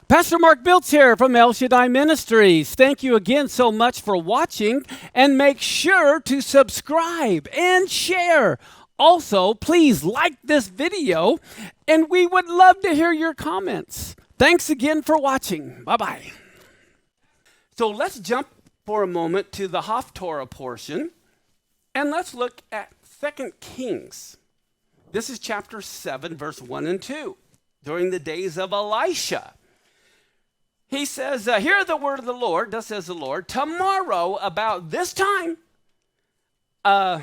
Pastor Mark Biltz here from Shaddai Ministries. Thank you again so much for watching, and make sure to subscribe and share. Also, please like this video, and we would love to hear your comments. Thanks again for watching. Bye-bye. So let's jump for a moment to the Haftorah portion, and let's look at 2 Kings. This is chapter 7, verse 1 and 2. During the days of Elisha, he says, hear the word of the Lord, thus says the Lord, tomorrow about this time, a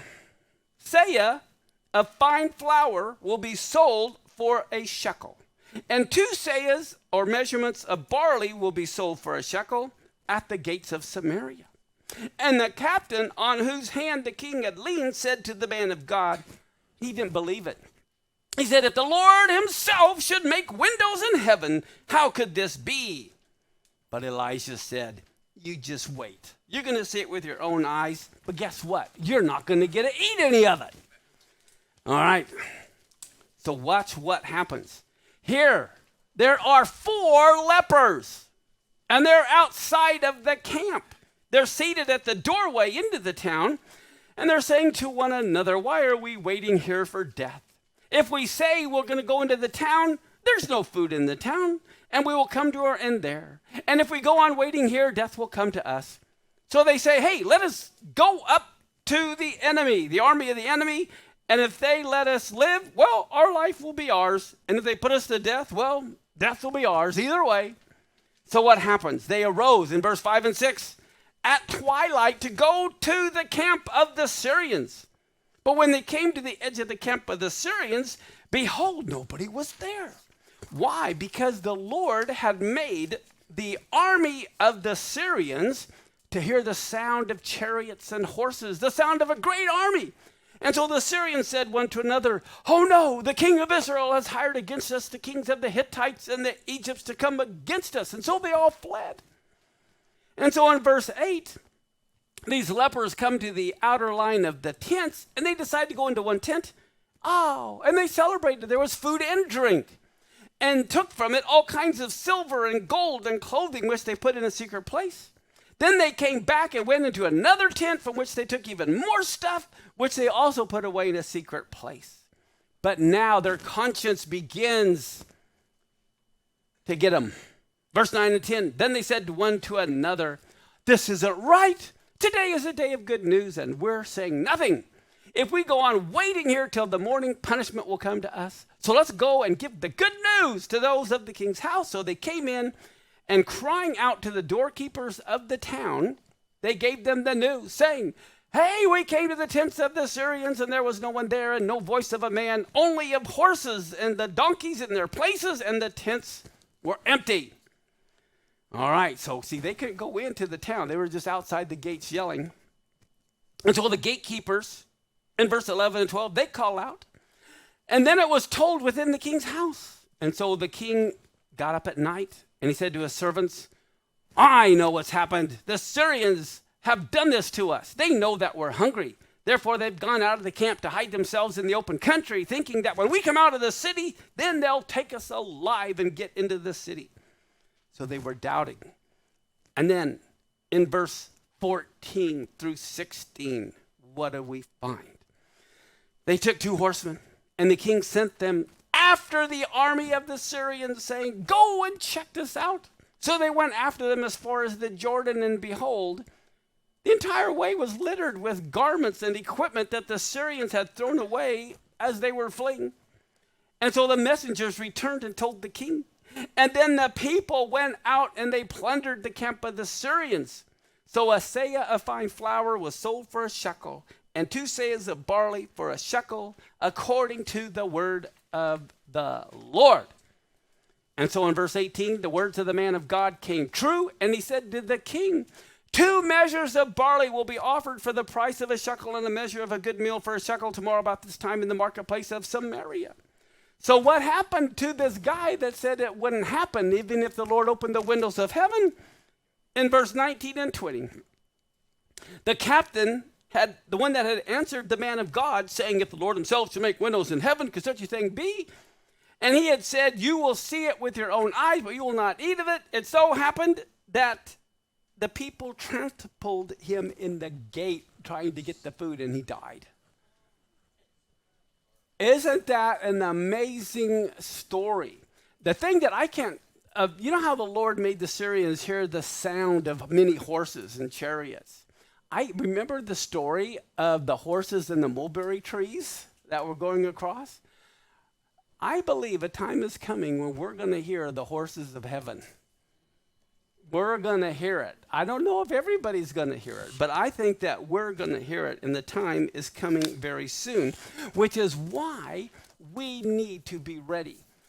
seah of fine flour will be sold for a shekel. And 2 seahs, or measurements of barley, will be sold for a shekel at the gates of Samaria. And the captain on whose hand the king had leaned said to the man of God, he didn't believe it. He said, if the Lord himself should make windows in heaven, how could this be? But Elisha said, you just wait. You're going to see it with your own eyes, but guess what? You're not going to get to eat any of it. All right. So watch what happens. Here, there are 4 lepers, and they're outside of the camp. They're seated at the doorway into the town, and they're saying to one another, why are we waiting here for death? If we say we're going to go into the town, there's no food in the town, and we will come to our end there. And if we go on waiting here, death will come to us. So they say, hey, let us go up to the enemy, the army of the enemy, and if they let us live, well, our life will be ours. And if they put us to death, well, death will be ours either way. So what happens? They arose in verse 5 and 6 at twilight to go to the camp of the Syrians. But when they came to the edge of the camp of the Syrians, behold, nobody was there. Why? Because the Lord had made the army of the Syrians to hear the sound of chariots and horses, the sound of a great army. And so the Syrians said one to another, oh no, the king of Israel has hired against us the kings of the Hittites and the Egypts to come against us. And so they all fled. And so in verse 8, these lepers come to the outer line of the tents, and they decide to go into one tent. Oh, and they celebrated. There was food and drink, and took from it all kinds of silver and gold and clothing, which they put in a secret place. Then they came back and went into another tent, from which they took even more stuff, which they also put away in a secret place. But now their conscience begins to get them. Verse 9 and 10, then they said one to another, this isn't right. Today is a day of good news, and we're saying nothing. If we go on waiting here till the morning, punishment will come to us. So let's go and give the good news to those of the king's house. So they came in, and crying out to the doorkeepers of the town, they gave them the news, saying, hey, we came to the tents of the Syrians, and there was no one there, and no voice of a man, only of horses and the donkeys in their places, and the tents were empty. All right, so see, they couldn't go into the town. They were just outside the gates yelling. And so the gatekeepers, in verse 11 and 12, they call out. And then it was told within the king's house. And so the king got up at night, and he said to his servants, I know what's happened. The Syrians have done this to us. They know that we're hungry. Therefore, they've gone out of the camp to hide themselves in the open country, thinking that when we come out of the city, then they'll take us alive and get into the city. So they were doubting. And then in verse 14 through 16, what do we find? They took 2 horsemen, and the king sent them after the army of the Syrians, saying, go and check this out. So they went after them as far as the Jordan, and behold, the entire way was littered with garments and equipment that the Syrians had thrown away as they were fleeing. And so the messengers returned and told the king. And then the people went out and they plundered the camp of the Syrians. So a seah of fine flour was sold for a shekel, and 2 seahs of barley for a shekel, according to the word of the Lord. And so in verse 18, the words of the man of God came true, and he said to the king, 2 measures of barley will be offered for the price of a shekel, and a measure of a good meal for a shekel tomorrow about this time in the marketplace of Samaria. So what happened to this guy that said it wouldn't happen even if the Lord opened the windows of heaven? In verse 19 and 20, the captain had, the one that had answered the man of God, saying, if the Lord himself should make windows in heaven, could such a thing be? And he had said, you will see it with your own eyes, but you will not eat of it. It so happened that the people trampled him in the gate trying to get the food, and he died. Isn't that an amazing story? The thing that I can't, you know how the Lord made the Syrians hear the sound of many horses and chariots? I remember the story of the horses and the mulberry trees that were going across. I believe a time is coming when we're going to hear the horses of heaven. We're going to hear it. I don't know if everybody's going to hear it, but I think that we're going to hear it, and the time is coming very soon, which is why we need to be ready.